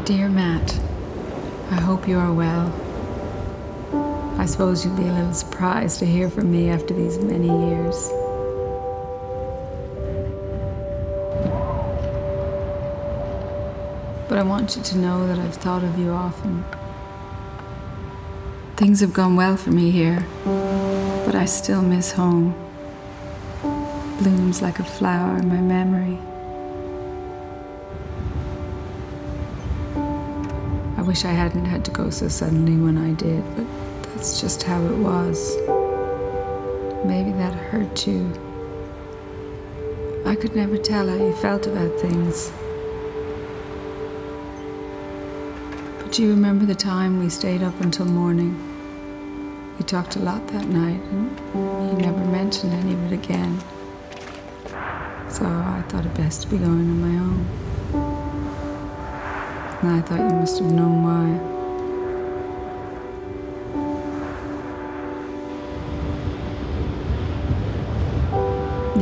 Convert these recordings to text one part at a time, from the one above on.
Dear Matt, I hope you are well. I suppose you'll be a little surprised to hear from me after these many years. But I want you to know that I've thought of you often. Things have gone well for me here, but I still miss home. Blooms like a flower in my memory. I wish I hadn't had to go so suddenly when I did, but that's just how it was. Maybe that hurt you. I could never tell how you felt about things. But do you remember the time we stayed up until morning? We talked a lot that night, and you never mentioned any of it again. So I thought it best to be going on my own. And I thought you must have known why.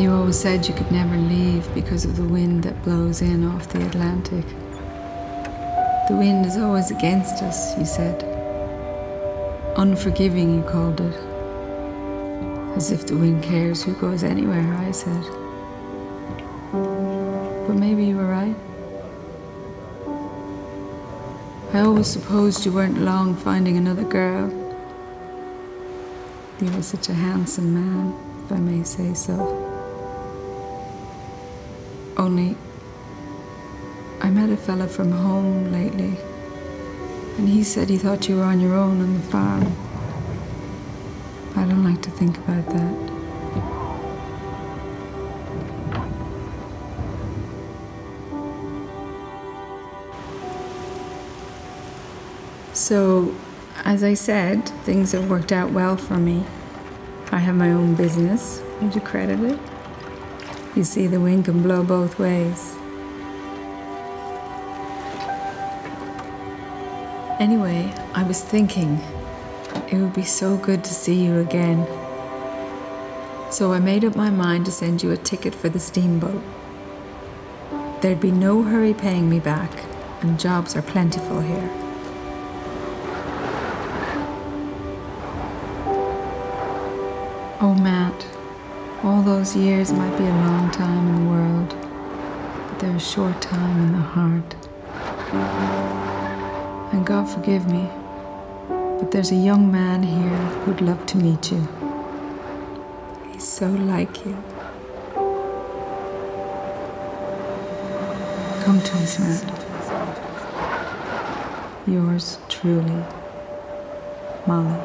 You always said you could never leave because of the wind that blows in off the Atlantic. The wind is always against us, you said. Unforgiving, you called it. As if the wind cares who goes anywhere, I said. But maybe you were right. I always supposed you weren't long finding another girl. You were such a handsome man, if I may say so. Only, I met a fella from home lately, and he said he thought you were on your own on the farm. I don't like to think about that. So, as I said, things have worked out well for me. I have my own business. Would you credit it? You see, the wind can blow both ways. Anyway, I was thinking it would be so good to see you again. So I made up my mind to send you a ticket for the steamboat. There'd be no hurry paying me back, and jobs are plentiful here. Oh, Matt, all those years might be a long time in the world, but they're a short time in the heart. And God forgive me, but there's a young man here who'd love to meet you. He's so like you. Come to us, Matt. Yours truly, Molly.